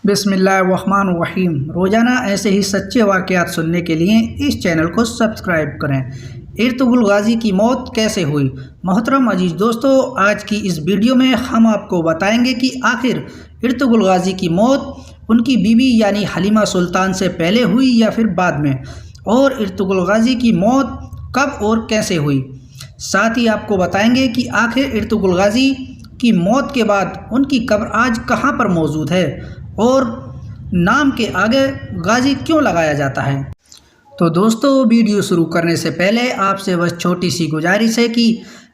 بسم اللہ الرحمن الرحیم۔ روزانہ ایسے ہی سچے واقعات سننے کے لیے اس چینل کو سبسکرائب کریں۔ ارطغرل غازی کی موت کیسے ہوئی؟ محترم عزیز دوستو، آج کی اس ویڈیو میں ہم آپ کو بتائیں گے کہ آخر ارطغرل غازی کی موت ان کی بیوی یعنی حلیمہ سلطان سے پہلے ہوئی یا پھر بعد میں، اور ارطغرل غازی کی موت کب اور کیسے ہوئی۔ ساتھ ہی آپ کو بتائیں گے کہ آخر ارطغرل غازی کی موت کے بعد ان کی قبر آج کہاں پر موجود ہے اور نام کے آگے غازی کیوں لگایا جاتا ہے۔ تو دوستو، ویڈیو شروع کرنے سے پہلے آپ سے بس چھوٹی سی گزارش ہے کہ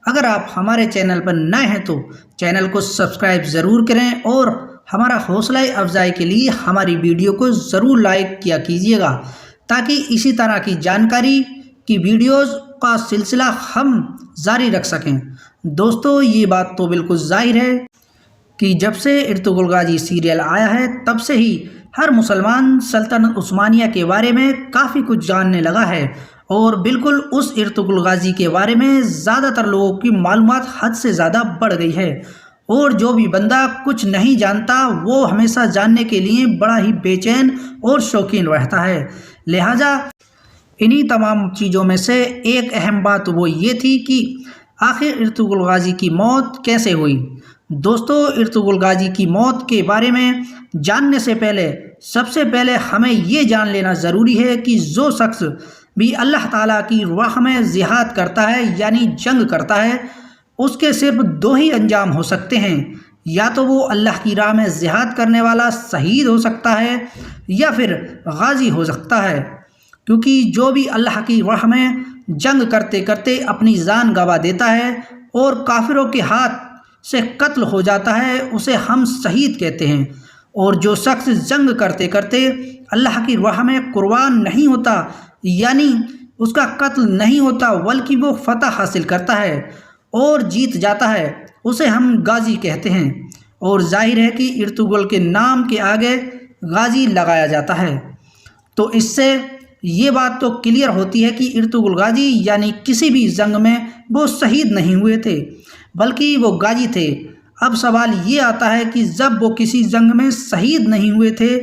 اگر آپ ہمارے چینل پر نئے ہیں تو چینل کو سبسکرائب ضرور کریں اور ہمارا حوصلہ افزائی کے لیے ہماری ویڈیو کو ضرور لائک کیا کیجیے گا، تاکہ اسی طرح کی جانکاری کی ویڈیوز کا سلسلہ ہم جاری رکھ سکیں۔ دوستو، یہ بات تو بالکل ظاہر ہے کہ جب سے ارطغرل غازی سیریل آیا ہے تب سے ہی ہر مسلمان سلطنت عثمانیہ کے بارے میں کافی کچھ جاننے لگا ہے، اور بالکل اس ارطغرل غازی کے بارے میں زیادہ تر لوگوں کی معلومات حد سے زیادہ بڑھ گئی ہے، اور جو بھی بندہ کچھ نہیں جانتا وہ ہمیشہ جاننے کے لیے بڑا ہی بے چین اور شوقین رہتا ہے۔ لہٰذا انہی تمام چیزوں میں سے ایک اہم بات وہ یہ تھی کہ آخر ارطغرل غازی کی موت کیسے ہوئی۔ دوستو، ارطغرل غازی کی موت کے بارے میں جاننے سے پہلے سب سے پہلے ہمیں یہ جان لینا ضروری ہے کہ جو شخص بھی اللہ تعالیٰ کی راہ میں جہاد کرتا ہے یعنی جنگ کرتا ہے، اس کے صرف دو ہی انجام ہو سکتے ہیں، یا تو وہ اللہ کی راہ میں جہاد کرنے والا شہید ہو سکتا ہے یا پھر غازی ہو سکتا ہے، کیونکہ جو بھی اللہ کی راہ میں جنگ کرتے کرتے اپنی جان گنوا دیتا ہے اور کافروں کے ہاتھ سے قتل ہو جاتا ہے اسے ہم شہید کہتے ہیں، اور جو شخص جنگ کرتے کرتے اللہ کی راہ میں قربان نہیں ہوتا یعنی اس کا قتل نہیں ہوتا بلکہ وہ فتح حاصل کرتا ہے اور جیت جاتا ہے اسے ہم غازی کہتے ہیں، اور ظاہر ہے کہ ارطغرل کے نام کے آگے غازی لگایا جاتا ہے۔ تو اس سے یہ بات تو کلیئر ہوتی ہے کہ ارطغرل غازی یعنی کسی بھی جنگ میں وہ شہید نہیں ہوئے تھے بلکہ وہ غازی تھے۔ اب سوال یہ آتا ہے کہ جب وہ کسی جنگ میں شہید نہیں ہوئے تھے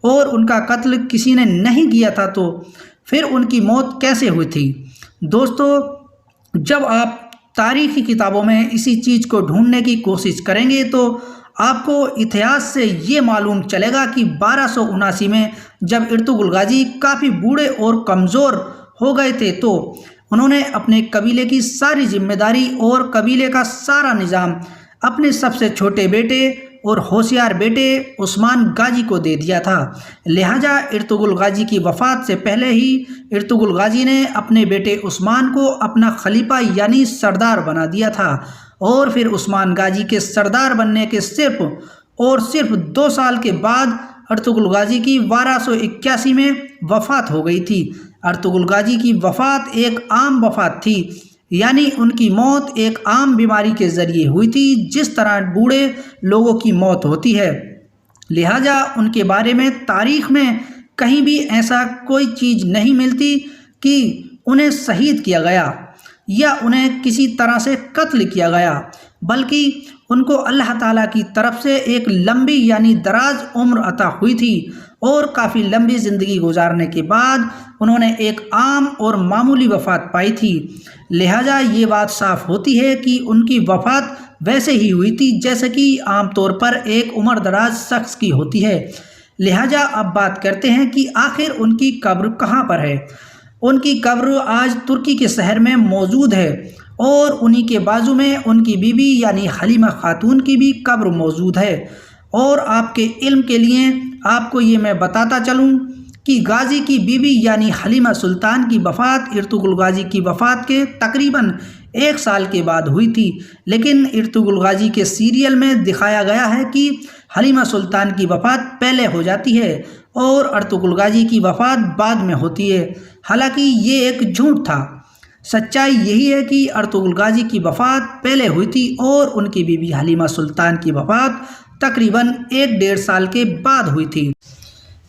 اور ان کا قتل کسی نے نہیں کیا تھا تو پھر ان کی موت کیسے ہوئی تھی؟ دوستو، جب آپ تاریخی کتابوں میں اسی چیز کو ڈھونڈنے کی کوشش کریں گے تو آپ کو اتہاس سے یہ معلوم چلے گا کہ 1279 میں جب ارطغرل غازی کافی بوڑھے اور کمزور ہو گئے تھے تو انہوں نے اپنے قبیلے کی ساری ذمہ داری اور قبیلے کا سارا نظام اپنے سب سے چھوٹے بیٹے اور ہوشیار بیٹے عثمان غازی کو دے دیا تھا۔ لہٰذا ارطغرل غازی کی وفات سے پہلے ہی ارطغرل غازی نے اپنے بیٹے عثمان کو اپنا خلیفہ یعنی سردار بنا دیا تھا، اور پھر عثمان غازی کے سردار بننے کے صرف 2 سال کے بعد ارطغرل غازی کی 1281 میں وفات ہو گئی تھی۔ ارطغرل غازی کی وفات ایک عام وفات تھی، یعنی ان کی موت ایک عام بیماری کے ذریعے ہوئی تھی جس طرح بوڑھے لوگوں کی موت ہوتی ہے۔ لہٰذا ان کے بارے میں تاریخ میں کہیں بھی ایسا کوئی چیز نہیں ملتی کہ انہیں شہید کیا گیا یا انہیں کسی طرح سے قتل کیا گیا، بلکہ ان کو اللہ تعالیٰ کی طرف سے ایک لمبی یعنی دراز عمر عطا ہوئی تھی، اور کافی لمبی زندگی گزارنے کے بعد انہوں نے ایک عام اور معمولی وفات پائی تھی۔ لہٰذا یہ بات صاف ہوتی ہے کہ ان کی وفات ویسے ہی ہوئی تھی جیسے کہ عام طور پر ایک عمر دراز شخص کی ہوتی ہے۔ لہٰذا اب بات کرتے ہیں کہ آخر ان کی قبر کہاں پر ہے۔ ان کی قبر آج ترکی کے شہر میں موجود ہے، اور انہی کے بازو میں ان کی بیوی یعنی حلیمہ خاتون کی بھی قبر موجود ہے۔ اور آپ کے علم کے لیے آپ کو یہ میں بتاتا چلوں کہ غازی کی بیوی یعنی حلیمہ سلطان کی وفات ارطغرل غازی کی وفات کے تقریباً 1 سال کے بعد ہوئی تھی، لیکن ارطغرل غازی کے سیریل میں دکھایا گیا ہے کہ حلیمہ سلطان کی وفات پہلے ہو جاتی ہے اور ارطغرل غازی کی وفات بعد میں ہوتی ہے، حالانکہ یہ ایک جھوٹ تھا۔ سچائی یہی ہے کہ ارطغرل غازی کی وفات پہلے ہوئی تھی اور ان کی بیوی حلیمہ سلطان کی وفات تقریباً 1 ڈیڑھ سال کے بعد ہوئی تھی۔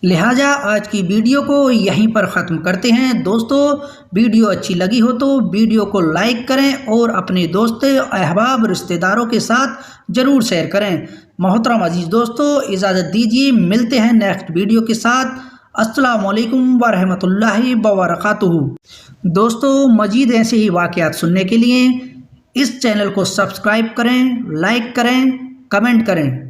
لہٰذا آج کی ویڈیو کو یہیں پر ختم کرتے ہیں۔ دوستو ویڈیو اچھی لگی ہو تو ویڈیو کو لائک کریں اور اپنے دوست احباب رشتہ داروں کے ساتھ ضرور شیئر کریں۔ محترم عزیز دوستو اجازت دیجیے، ملتے ہیں نیکسٹ ویڈیو کے ساتھ۔ السلام علیکم ورحمۃ اللہ وبرکاتہ۔ دوستو مزید ایسے ہی واقعات سننے کے لیے اس چینل کو سبسکرائب کریں، لائک کریں، کمنٹ کریں۔